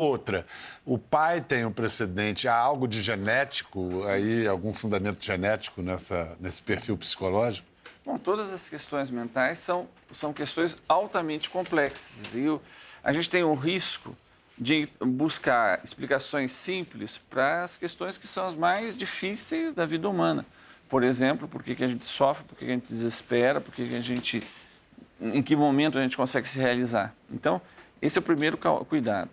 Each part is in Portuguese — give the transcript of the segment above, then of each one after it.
Outra, o pai tem um precedente, há algo de genético aí, algum fundamento genético nesse perfil psicológico? Bom, todas as questões mentais são questões altamente complexas e a gente tem um risco de buscar explicações simples para as questões que são as mais difíceis da vida humana. Por exemplo, por que a gente sofre, por que a gente desespera, em que momento a gente consegue se realizar. Então, esse é o primeiro cuidado.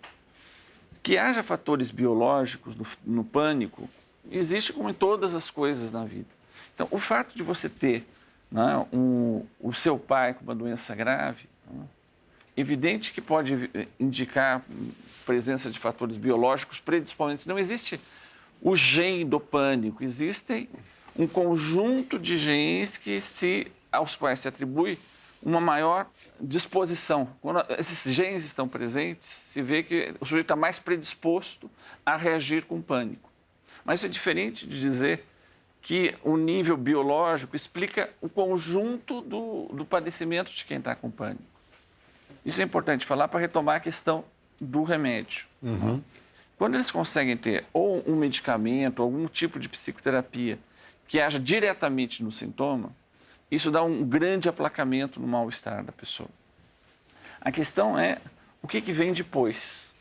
Que haja fatores biológicos no pânico, existe como em todas as coisas na vida. Então, o fato de você ter, né, o seu pai com uma doença grave, né, evidente que pode indicar presença de fatores biológicos predisponentes. Não existe o gene do pânico, existem um conjunto de genes aos quais se atribui uma maior disposição. Quando esses genes estão presentes, se vê que o sujeito está mais predisposto a reagir com pânico. Mas isso é diferente de dizer que o nível biológico explica o conjunto do padecimento de quem está com pânico. Isso é importante falar para retomar a questão do remédio. Uhum. Quando eles conseguem ter ou um medicamento, algum tipo de psicoterapia que haja diretamente no sintoma, isso dá um grande aplacamento no mal-estar da pessoa. A questão é o que vem depois.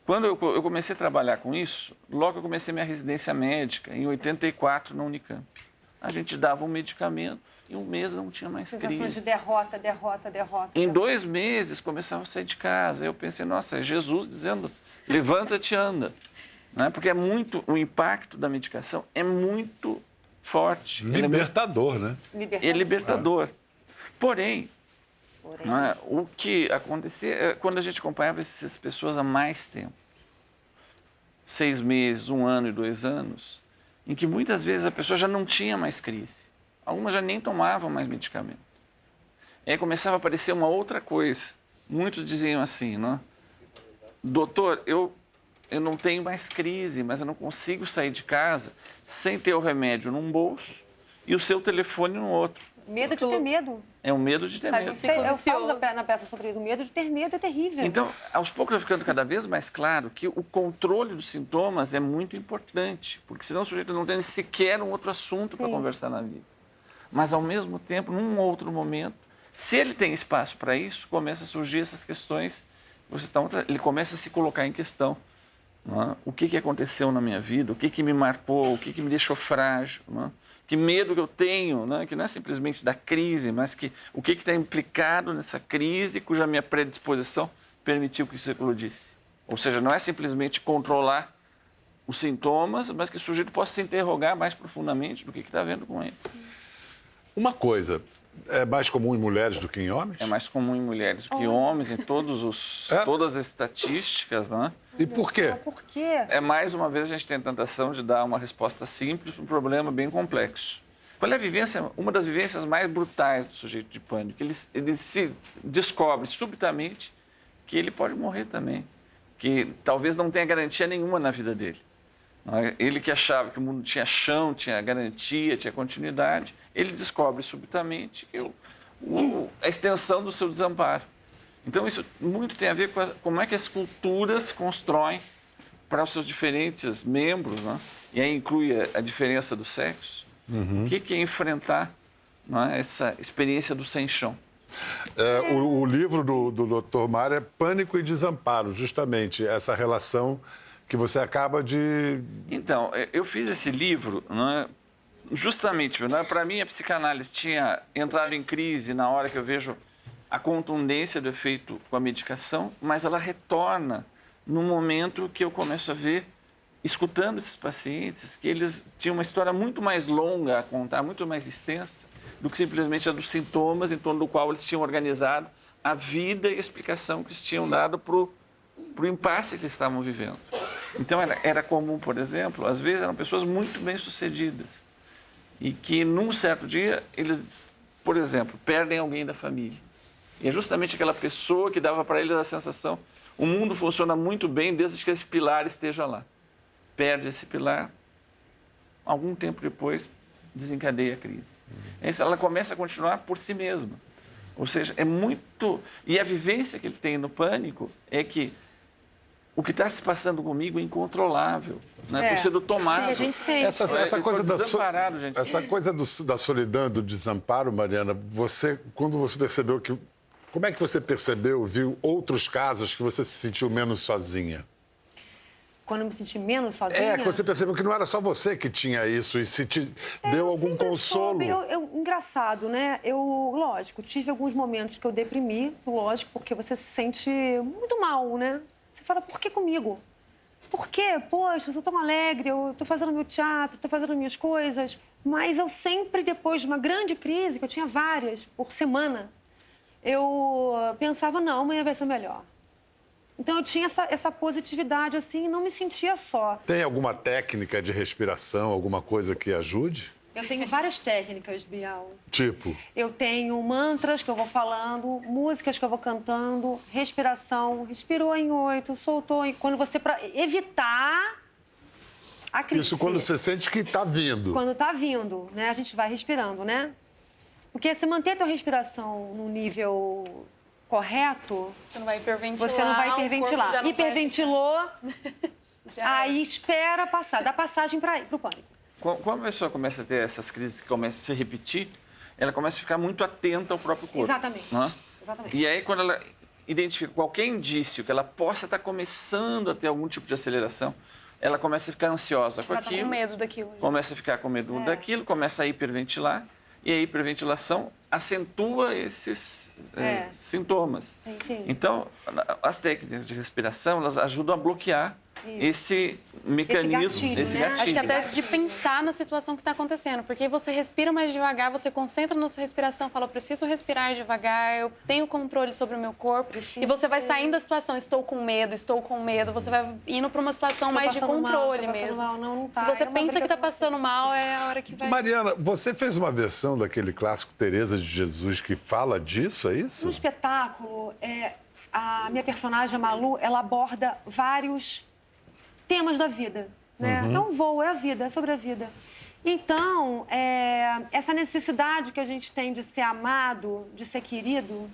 Quando eu comecei a trabalhar com isso, logo que eu comecei minha residência médica, em 84, na Unicamp. A gente dava um medicamento e um mês não tinha mais crise. Sensações de derrota. Em 2 meses, começava a sair de casa. Eu pensei, nossa, é Jesus dizendo, levanta-te e anda. Né? Porque o impacto da medicação é muito forte. Libertador, né? É libertador. Porém, né, o que acontecia é quando a gente acompanhava essas pessoas há mais tempo, 6 meses, 1 ano e 2 anos, em que muitas vezes a pessoa já não tinha mais crise. Algumas já nem tomavam mais medicamento. Aí começava a aparecer uma outra coisa. Muitos diziam assim, né? Doutor, eu não tenho mais crise, mas eu não consigo sair de casa sem ter o remédio num bolso e o seu telefone no outro. Medo de ter medo. É um medo de ter medo. Eu falo na peça sobre isso. O medo de ter medo é terrível. Então, aos poucos vai ficando cada vez mais claro que o controle dos sintomas é muito importante, porque senão o sujeito não tem sequer um outro assunto para conversar na vida. Mas, ao mesmo tempo, num outro momento, se ele tem espaço para isso, começa a surgir essas questões, ele começa a se colocar em questão. O que aconteceu na minha vida, o que me marcou, o que me deixou frágil, que medo que eu tenho, que não é simplesmente da crise, mas o que está implicado nessa crise cuja minha predisposição permitiu que isso eclodisse. Ou seja, não é simplesmente controlar os sintomas, mas que o sujeito possa se interrogar mais profundamente do que está vendo com ele. Uma coisa, é mais comum em mulheres do que em homens? É mais comum em mulheres do que em homens, em todas as estatísticas, né? E por quê? Por quê? Mais uma vez, a gente tem a tentação de dar uma resposta simples para um problema bem complexo. Qual é a vivência, uma das vivências mais brutais do sujeito de pânico? Ele se descobre subitamente que ele pode morrer também, que talvez não tenha garantia nenhuma na vida dele. Ele que achava que o mundo tinha chão, tinha garantia, tinha continuidade, ele descobre subitamente a extensão do seu desamparo. Então, isso muito tem a ver com como é que as culturas constroem para os seus diferentes membros, né? E aí inclui a diferença do sexo. O que é enfrentar, essa experiência do sem chão? O livro do Dr. Mário é Pânico e Desamparo, justamente essa relação que você acaba de... Então, eu fiz esse livro, justamente, para mim a psicanálise tinha entrado em crise na hora que eu vejo a contundência do efeito com a medicação, mas ela retorna no momento que eu começo a ver, escutando esses pacientes, que eles tinham uma história muito mais longa a contar, muito mais extensa, do que simplesmente a dos sintomas em torno do qual eles tinham organizado a vida e a explicação que eles tinham dado para o impasse que eles estavam vivendo. Então, era comum, por exemplo, às vezes eram pessoas muito bem-sucedidas e que, num certo dia, eles, por exemplo, perdem alguém da família. E é justamente aquela pessoa que dava para eles a sensação, o mundo funciona muito bem desde que esse pilar esteja lá. Perde esse pilar, algum tempo depois, desencadeia a crise. Ela começa a continuar por si mesma. Ou seja, é muito... E a vivência que ele tem no pânico é que o que está se passando comigo é incontrolável. Né? Estou sendo tomado. E a gente sente. Essa coisa desamparado, gente. Essa coisa da solidão, do desamparo, Mariana, quando você percebeu que... Como é que você percebeu, viu outros casos que você se sentiu menos sozinha? Quando eu me senti menos sozinha... Que você percebeu que não era só você que tinha isso e se te deu algum consolo. Engraçado, né? Lógico, tive alguns momentos que eu deprimi, lógico, porque você se sente muito mal, né? Você fala, por que comigo? Por quê? Poxa, eu sou tão alegre, eu tô fazendo meu teatro, tô fazendo minhas coisas. Mas eu sempre, depois de uma grande crise, que eu tinha várias por semana, eu pensava, não, amanhã vai ser melhor. Então, eu tinha essa positividade, assim, e não me sentia só. Tem alguma técnica de respiração, alguma coisa que ajude? Eu tenho várias técnicas, Bial. Tipo? Eu tenho mantras que eu vou falando, músicas que eu vou cantando, respiração. Respirou em 8, soltou em... Quando você... Para evitar a crise. Isso quando você sente que está vindo. Quando está vindo, né? A gente vai respirando, né? Porque se manter a tua respiração no nível... correto, você não vai hiperventilar. Você não vai hiperventilar. Hiperventilou, aí é. espera passar, dá passagem para o pânico. Quando a pessoa começa a ter essas crises que começam a se repetir, ela começa a ficar muito atenta ao próprio corpo. Exatamente. Né? Exatamente. E aí, quando ela identifica qualquer indício que ela possa estar começando a ter algum tipo de aceleração, ela começa a ficar ansiosa com aquilo. Com medo daquilo. Começa a ficar com medo daquilo, começa a hiperventilar. E a hiperventilação acentua esses sintomas. Sim. Então, as técnicas de respiração, elas ajudam a bloquear esse mecanismo, esse gatilho. Acho que até de pensar na situação que está acontecendo, porque você respira mais devagar, você concentra na sua respiração, fala, eu preciso respirar devagar, eu tenho controle sobre o meu corpo, e você vai saindo da situação, estou com medo, você vai indo para uma situação mais de controle mesmo. Não tá. Se você pensa que está passando mal, é a hora que vai... Mariana, você fez uma versão daquele clássico Teresa de Jesus que fala disso, é isso? No espetáculo, a minha personagem, a Malu, ela aborda vários temas da vida, né? É um voo, é a vida, é sobre a vida. Então, essa necessidade que a gente tem de ser amado, de ser querido,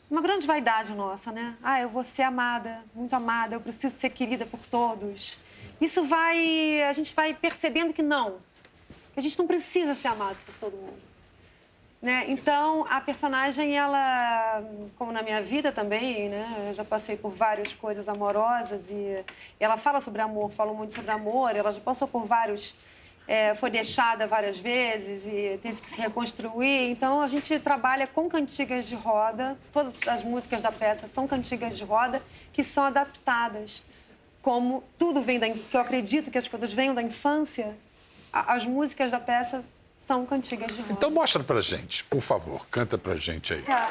uma grande vaidade nossa, né? Ah, eu vou ser amada, muito amada, eu preciso ser querida por todos. Isso a gente vai percebendo que a gente não precisa ser amado por todo mundo. Né? Então, a personagem, ela, como na minha vida também, né? Eu já passei por várias coisas amorosas e ela fala sobre amor, fala muito sobre amor, ela já passou por vários... foi deixada várias vezes e teve que se reconstruir. Então, a gente trabalha com cantigas de roda, todas as músicas da peça são cantigas de roda que são adaptadas. Como tudo vem que eu acredito que as coisas venham da infância, as músicas da peça são cantigas de roda. Então mostra pra gente, por favor. Canta pra gente aí. Tá.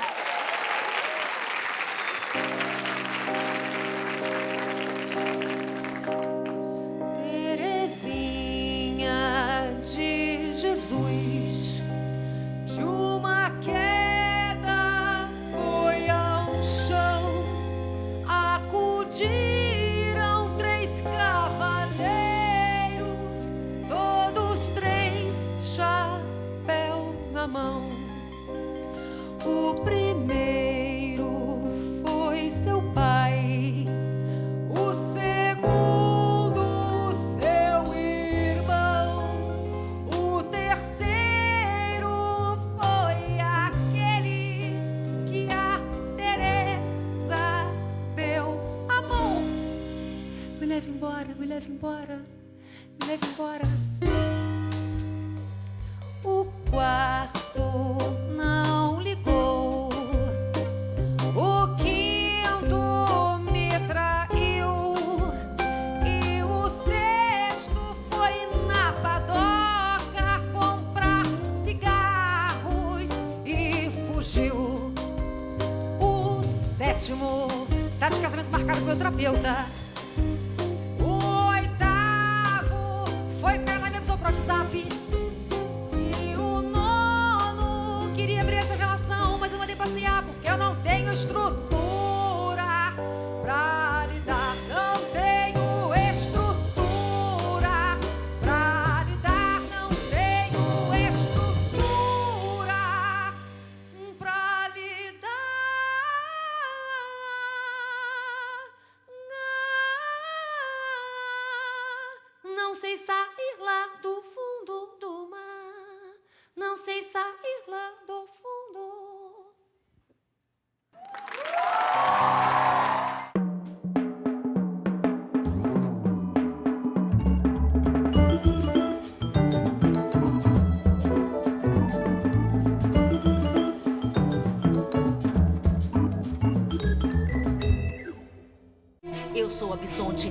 Terezinha de Jesus, de uma queda foi ao chão, acudiram 3 cavaleiros, todos 3 chapéu na mão. O primeiro foi seu pai, o segundo seu irmão, o terceiro foi aquele que a Teresa deu a mão. Me leve embora, me leve embora, me leve embora. O quarto não ligou, o quinto me traiu e o sexto foi na padoca comprar cigarros e fugiu. O sétimo tá de casamento marcado com o terapeuta. O oitavo foi pra ela e me avisou pro WhatsApp. Porque eu não tenho estrutura pra lidar. Não tenho estrutura pra lidar. Não tenho estrutura pra lidar. Não sei sair lá do fundo do mar. Não sei sair lá do fundo. Eu sou a Bisonte